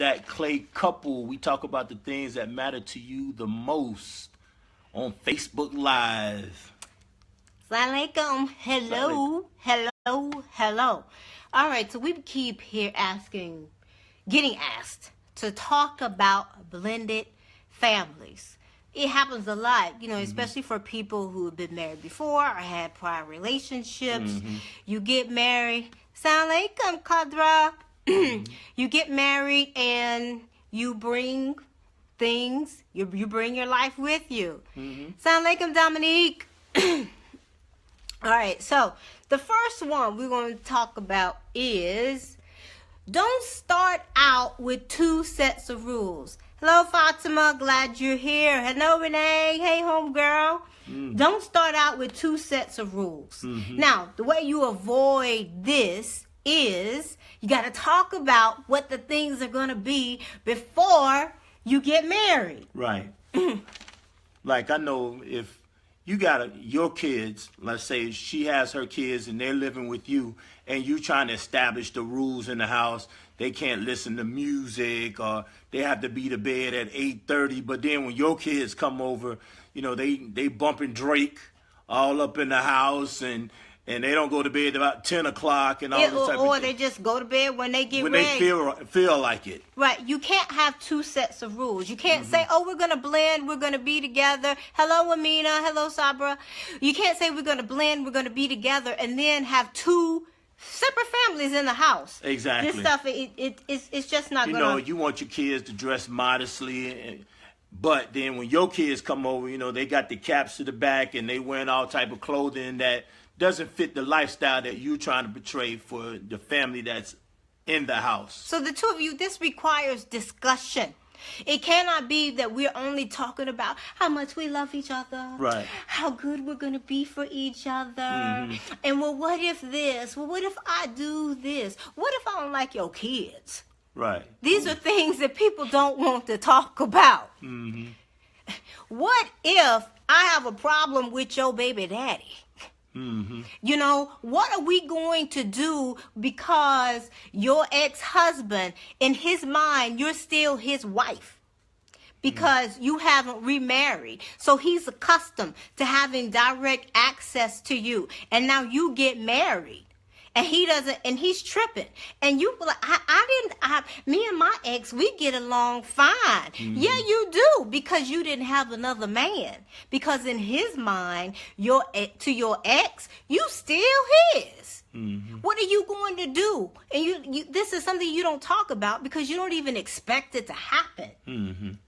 That Clay Couple. We talk about the things that matter to you the most on Facebook Live. Assalamualaikum. Hello, hello, hello. All right, so we keep here getting asked to talk about blended families. It happens a lot, especially for people who have been married before or had prior relationships. You get married. Assalamualaikum, Kadra. You get married and you bring things. You bring your life with you. Assalamualaikum, Dominique. All right, so the first one we're going to talk about is don't start out with two sets of rules. Hello, Fatima. Glad you're here. Hello, Renee. Hey, homegirl. Don't start out with two sets of rules. Now, the way you avoid this is you got to talk about what the things are going to be before you get married. Right. Like, I know if you got your kids, let's say she has her kids and they're living with you and you trying to establish the rules in the house. They can't listen to music or they have to be to bed at 8:30. But then when your kids come over, they bumping Drake all up in the house and they don't go to bed about 10 o'clock and all this type of thing. Or they just go to bed when they get ready. When they feel like it. Right. You can't have two sets of rules. You can't say, we're going to blend, we're going to be together. Hello, Amina. Hello, Sabra. You can't say we're going to blend, we're going to be together, and then have two separate families in the house. Exactly. This stuff, it's just not going to... You want your kids to dress modestly, but then when your kids come over, they got the caps to the back and they wearing all type of clothing that doesn't fit the lifestyle that you're trying to portray for the family that's in the house. So the two of you, this requires discussion. It cannot be that we're only talking about how much we love each other, right? How good we're going to be for each other. And what if this? Well, what if I do this? What if I don't like your kids? Right. These are things that people don't want to talk about. What if I have a problem with your baby daddy? What are we going to do because your ex-husband, in his mind, you're still his wife because you haven't remarried. So he's accustomed to having direct access to you. And now you get married. And he doesn't, and he's tripping. And you, me and my ex, we get along fine. Yeah, you do, because you didn't have another man. Because in his mind, to your ex, you still his. What are you going to do? And you this is something you don't talk about because you don't even expect it to happen.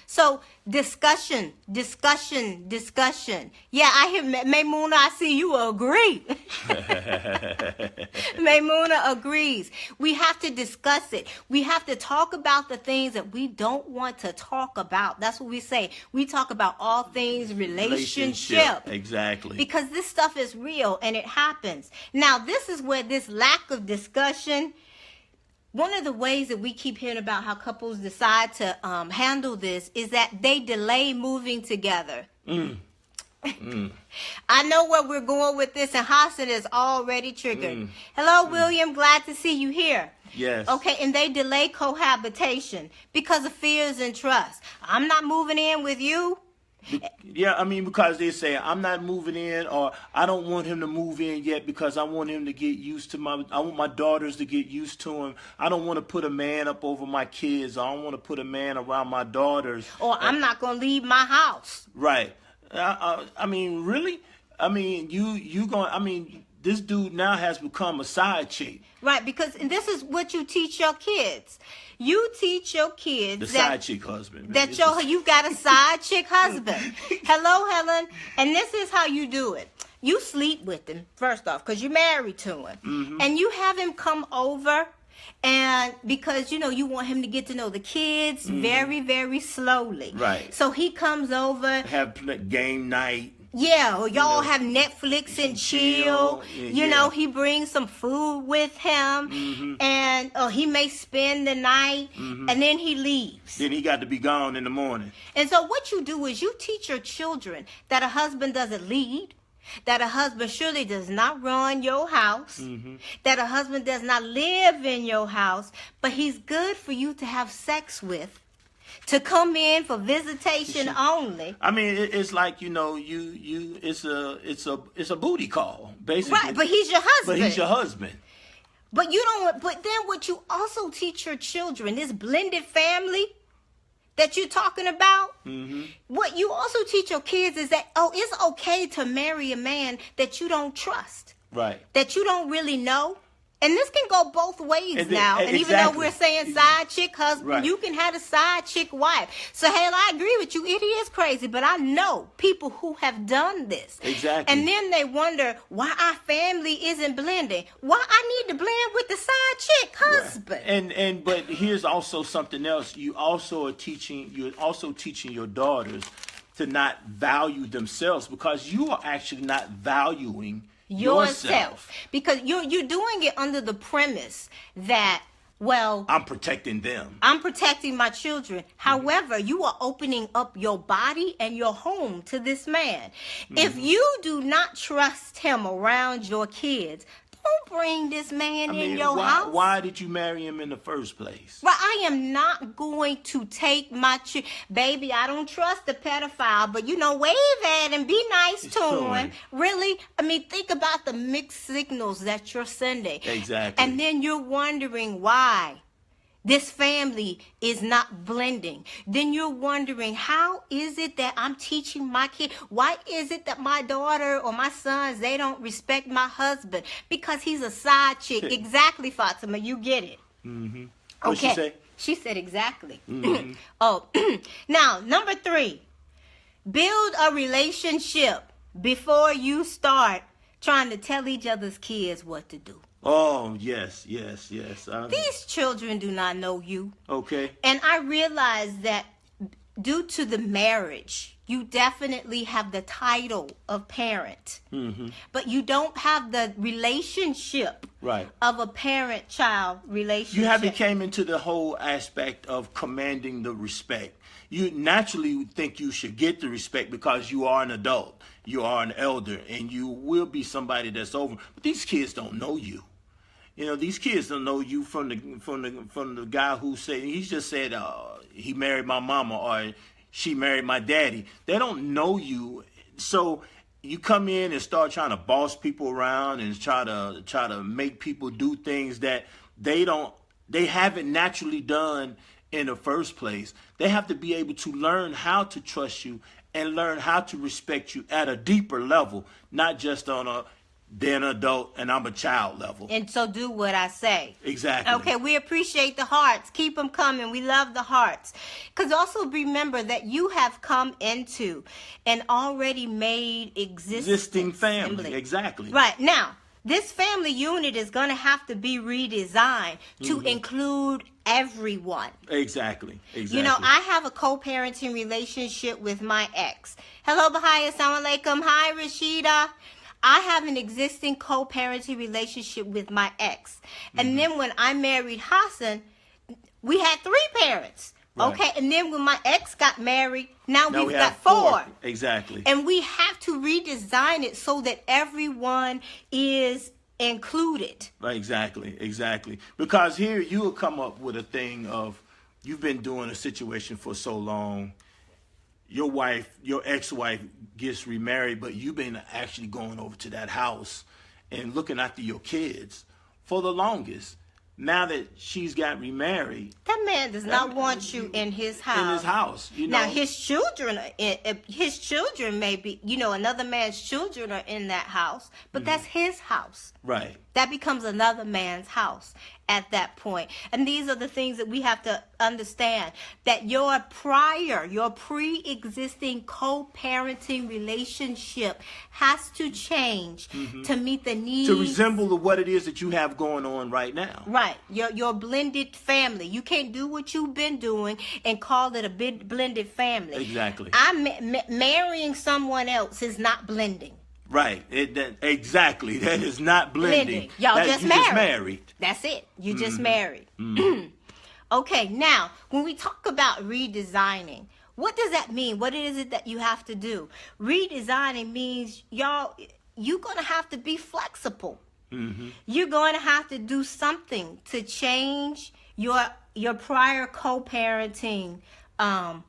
So discussion. Yeah, I hear Maymuna. I see you agree. Maymuna agrees. We have to discuss it. We have to talk about the things that we don't want to talk about. That's what we say. We talk about all things relationship. Exactly. Because this stuff is real and it happens. Now, this is where this lack of discussion. One of the ways that we keep hearing about how couples decide to handle this is that they delay moving together. I know where we're going with this, and Hassan is already triggered. Hello, William. Glad to see you here. Yes. Okay, and they delay cohabitation because of fears and trust. I'm not moving in with you. Yeah, because they say I'm not moving in, or I don't want him to move in yet because I want him to get used to I want my daughters to get used to him. I don't want to put a man up over my kids. I don't want to put a man around my daughters. Or I'm not going to leave my house. Right. Really? This dude now has become a side chick. Right, and this is what you teach your kids. You teach your kids side chick husband. You got a side chick husband. Hello, Helen. And this is how you do it. You sleep with him, first off, because you're married to him. And you have him come over. And because, you want him to get to know the kids very, very slowly. Right. So he comes over. Have game night. Yeah, or y'all have Netflix and chill. He brings some food with him, and he may spend the night, and then he leaves. Then he got to be gone in the morning. And so what you do is you teach your children that a husband doesn't lead. that a husband surely does not run your house, that a husband does not live in your house, but he's good for you to have sex with, to come in for visitation only. I mean, it's like, it's a booty call, basically. Right, but he's your husband. But you don't. But then, what you also teach your children, this blended family that you're talking about, what you also teach your kids is that, it's okay to marry a man that you don't trust, right? That you don't really know. And this can go both ways now. And even though we're saying side chick husband, right, you can have a side chick wife. So, hell, I agree with you. It is crazy. But I know people who have done this. Exactly. And then they wonder why our family isn't blending. Why I need to blend with the side chick husband. Right. But here's also something else. You're also teaching your daughters to not value themselves, because you are actually not valuing yourself, because you're doing it under the premise that, well, I'm protecting them, I'm protecting my children. However, you are opening up your body and your home to this man. If you do not trust him around your kids, don't bring this man in your house. Why did you marry him in the first place? Well, I am not going to take my baby. I don't trust the pedophile, but wave at him, be nice to him. Really? I mean, think about the mixed signals that you're sending. Exactly. And then you're wondering why this family is not blending. Then you're wondering, how is it that I'm teaching my kid? Why is it that my daughter or my sons, they don't respect my husband? Because he's a side chick. Exactly, Fatima. You get it. Mm-hmm. What she say? She said exactly. Mm-hmm. Now, number 3, build a relationship before you start trying to tell each other's kids what to do. Oh, yes. These children do not know you. Okay. And I realize that due to the marriage, you definitely have the title of parent. But you don't have the relationship of a parent-child relationship. You haven't came into the whole aspect of commanding the respect. You naturally think you should get the respect because you are an adult. You are an elder, and you will be somebody that's over. But these kids don't know you. These kids don't know you from the guy who said, he just said he married my mama or she married my daddy. They don't know you. So you come in and start trying to boss people around and try to make people do things that they haven't naturally done in the first place. They have to be able to learn how to trust you and learn how to respect you at a deeper level, not just on a they're an adult and I'm a child level. And so do what I say. Exactly. Okay, we appreciate the hearts. Keep them coming. We love the hearts. Because also remember that you have come into an already made existing family. Exactly. Right. Now, this family unit is going to have to be redesigned to include everyone. Exactly. I have a co-parenting relationship with my ex. Hello, Bahaya. Assalamu alaikum. Hi, Rashida. I have an existing co-parenting relationship with my ex. And then when I married Hassan, we had 3 parents. Right. Okay, and then when my ex got married, now we've got 4. Exactly. And we have to redesign it so that everyone is included. Right, exactly. Because here you will come up with a thing of, you've been doing a situation for so long. Your ex-wife gets remarried, but you've been actually going over to that house and looking after your kids for the longest. Now that she's got remarried, that man does not want you in his house. In his house, Now his children may be, another man's children are in that house, but that's his house. Right. That becomes another man's house at that point. And these are the things that we have to understand, that your pre-existing co-parenting relationship has to change to meet the needs. To resemble what it is that you have going on right now. Right. Your blended family. You can't do what you've been doing and call it a blended family. Exactly. Marrying someone else is not blending. Right. Exactly. That is not blending. Y'all just married. That's it. You just married. Okay. Now, when we talk about redesigning, What does that mean? What is it that you have to do? Redesigning means, y'all, you're going to have to be flexible. Mm-hmm. You're going to have to do something to change your prior co-parenting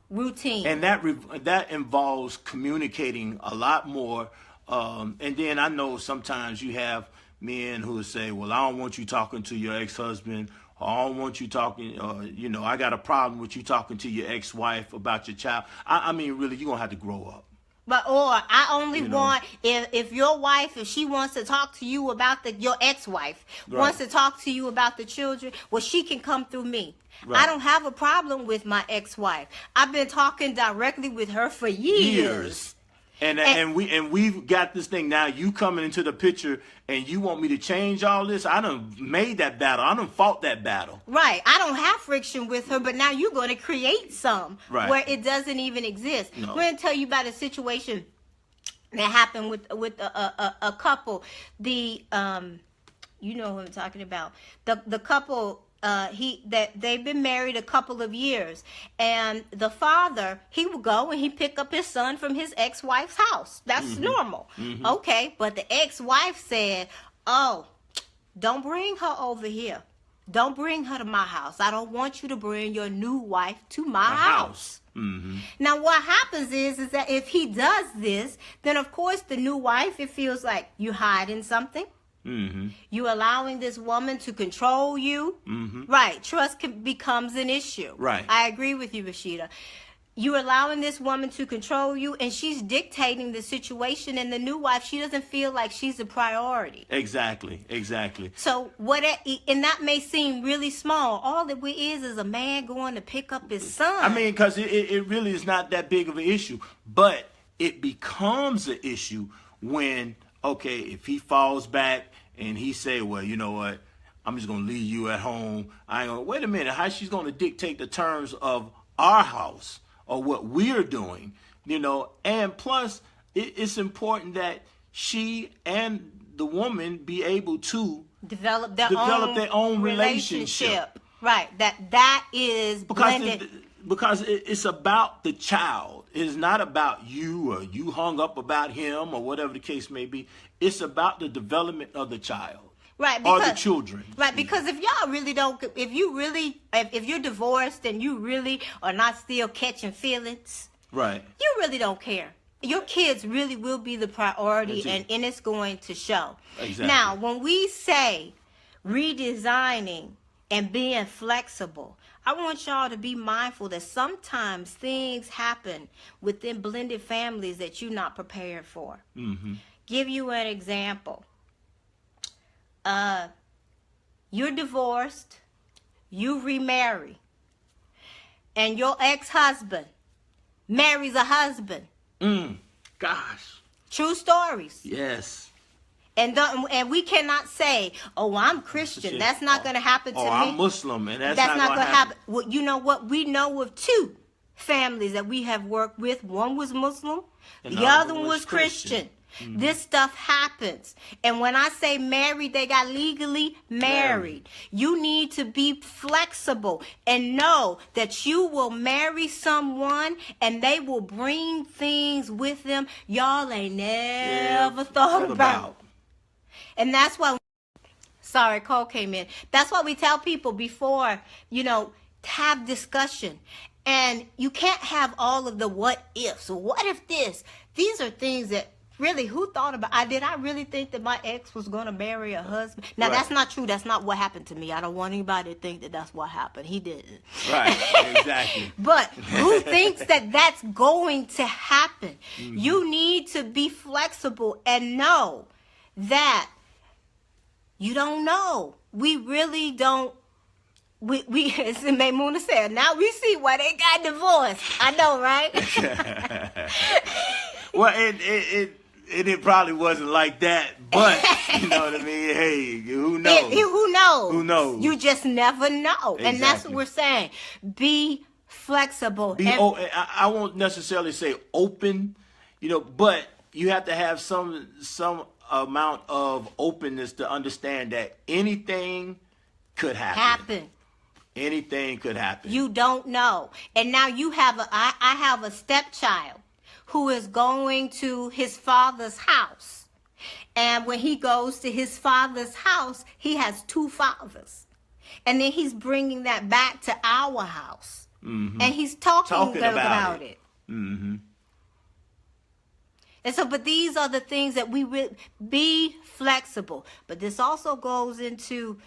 routine. And that involves communicating a lot more. And then I know sometimes you have men who say, well, I don't want you talking to your ex-husband, or I don't want you talking, I got a problem with you talking to your ex-wife about your child. I mean, really, you're going to have to grow up. But or I only want if your wife, if she wants to talk to you about your ex-wife, wants to talk to you about the children, well, she can come through me. Right. I don't have a problem with my ex-wife. I've been talking directly with her for years. And we've got this thing now. You coming into the picture and you want me to change all this? I done made that battle. I done fought that battle. Right. I don't have friction with her, but now you're going to create some where it doesn't even exist. No. We're going to tell you about a situation that happened with a couple. You know who I'm talking about. The couple. They've been married a couple of years, and the father, he would go and he pick up his son from his ex-wife's house. That's normal. Mm-hmm. Okay, but the ex-wife said, "Oh, don't bring her over here. Don't bring her to my house. I don't want you to bring your new wife to my house." Mm-hmm. Now, what happens is that if he does this, then of course the new wife, it feels like you're hiding something. Mm-hmm. You allowing this woman to control you. Mm-hmm. Right. Trust becomes an issue. Right. I agree with you, Rashida. You allowing this woman to control you, and she's dictating the situation, and the new wife, she doesn't feel like she's a priority. Exactly. So and that may seem really small. All it is a man going to pick up his son. I mean, because it really is not that big of an issue, but it becomes an issue when, okay, if he falls back and he say, well, you know what, I'm just going to leave you at home. I ain't gonna, wait a minute, how she's going to dictate the terms of our house or what we're doing, and plus it's important that she and the woman be able to develop their own relationship. Right, that is blended. Because it's about the child. It is not about you or you hung up about him or whatever the case may be. It's about the development of the child. Right. Or the children. Right. Because if y'all really don't, if you're divorced and you really are not still catching feelings. Right. You really don't care. Your kids really will be the priority, and it's going to show. Exactly. Now, when we say redesigning and being flexible, I want y'all to be mindful that sometimes things happen within blended families that you're not prepared for. Mm-hmm. Give you an example. You're divorced, you remarry, and your ex-husband marries a husband. Gosh. True stories. Yes. And we cannot say, "Oh, I'm Christian." That's not going to happen to me. I'm Muslim, and that's not going to happen. Well, you know what? We know of two families that we have worked with. One was Muslim, the other one was Christian. Mm-hmm. This stuff happens. And when I say married, they got legally married. You need to be flexible and know that you will marry someone and they will bring things with them y'all ain't never thought about. And that's why, sorry, Cole came in. That's why we tell people before, have discussion. And you can't have all of the what ifs. What if this? These are things that really, who thought about? Did I really think that my ex was going to marry a husband? Now, That's not true. That's not what happened to me. I don't want anybody to think that that's what happened. He didn't. Right, exactly. But who thinks that that's going to happen? Mm-hmm. You need to be flexible and know that you don't know. We really don't. We as Maymuna said, now we see why they got divorced. I know, right? Well, it probably wasn't like that, but you know what I mean? Hey, who knows? Who knows? You just never know. Exactly. And that's what we're saying. Be flexible. I won't necessarily say open, but you have to have some amount of openness to understand that anything could happen. Anything could happen. You don't know. And now I have a stepchild who is going to his father's house. And when he goes to his father's house, he has two fathers. And then he's bringing that back to our house. Mm-hmm. And he's talking about it. Mm-hmm. And so, but these are the things that we would be flexible. But this also goes into,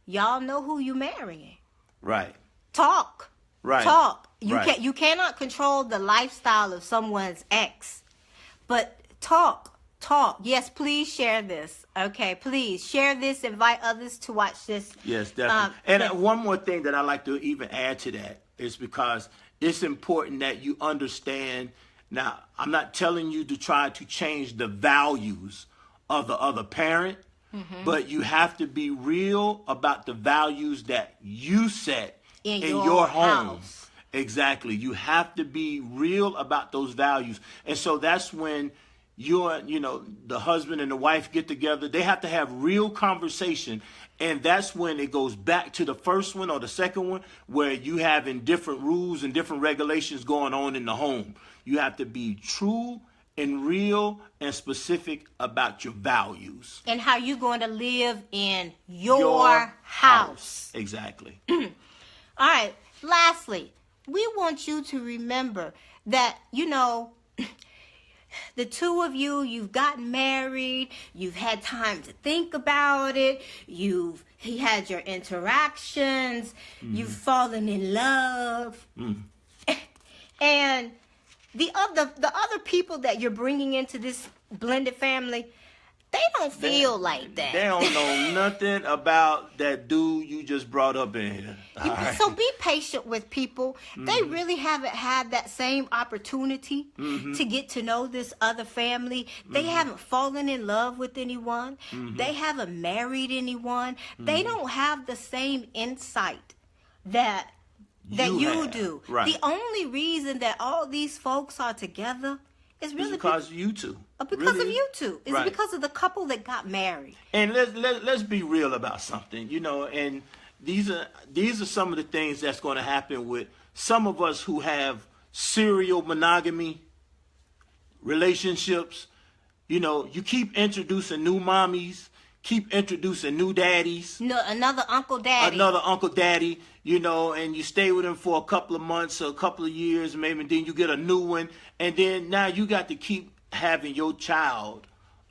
y'all know who you marrying. Right. Talk. Right. Talk. You cannot control the lifestyle of someone's ex. But talk. Yes, please share this. Okay, please share this. Invite others to watch this. Yes, definitely. One more thing that I like to even add to that is because it's important that you understand. Now, I'm not telling you to try to change the values of the other parent, but you have to be real about the values that you set in your home. House. Exactly. You have to be real about those values. And so that's when the husband and the wife get together. They have to have real conversation. And that's when it goes back to the first one or the second one, where you having different rules and different regulations going on in the home. You have to be true and real and specific about your values. And how you're going to live in your house. Exactly. All right. Lastly, we want you to remember that, the two of you, you've gotten married, you've had time to think about it, he had your interactions, you've fallen in love. And the other people that you're bringing into this blended family, they don't feel like that. They don't know nothing about that dude you just brought up in here. So be patient with people. They really haven't had that same opportunity to get to know this other family. They haven't fallen in love with anyone. They haven't married anyone. They don't have the same insight that you do. Right. The only reason that all these folks are together is really because you two. Because of you two. It's because of the couple that got married. And let's be real about something, and these are some of the things that's going to happen with some of us who have serial monogamy relationships. You keep introducing new mommies, keep introducing new daddies. No, another Uncle Daddy. And you stay with him for a couple of months or a couple of years, maybe, and then you get a new one. And then now you got to keep having your child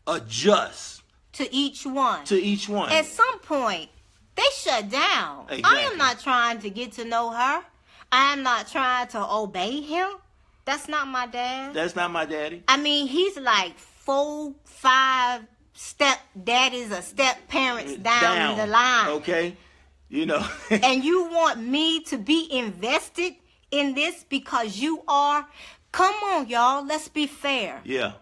adjust. To each one. At some point, they shut down. Exactly. I am not trying to get to know her. I am not trying to obey him. That's not my dad. That's not my daddy. I mean, he's like 4, 5 step daddies or step parents down the line. Okay. And you want me to be invested in this because you are? Come on, y'all. Let's be fair. Yeah.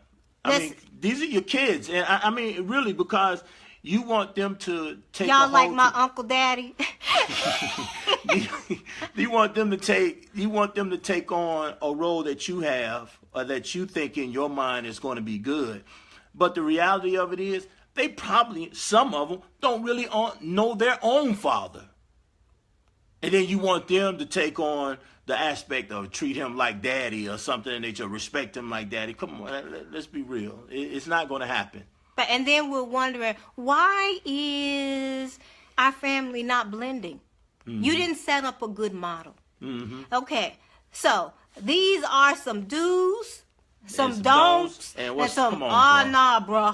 I mean, these are your kids. And I mean, really, because you want them to take y'all like my Uncle Daddy? You want them to take on a role that you have or that you think in your mind is going to be good. But the reality of it is, some of them don't really know their own father. And then you want them to take on the aspect of treat him like daddy or something, and they should respect him like daddy. Come on, let's be real. It's not going to happen. And then we're wondering, why is our family not blending? You didn't set up a good model. Okay, so these are some do's, some don'ts, and some nah, bro.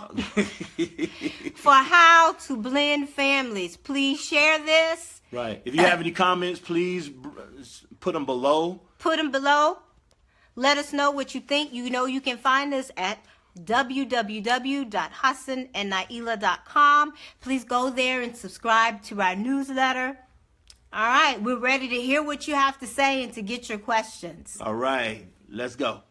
For how to blend families. Please share this. Right. If you have any comments, please put them below. Let us know what you think. You can find us at www.hassanandnaila.com. Please go there and subscribe to our newsletter. All right. We're ready to hear what you have to say and to get your questions. All right. Let's go.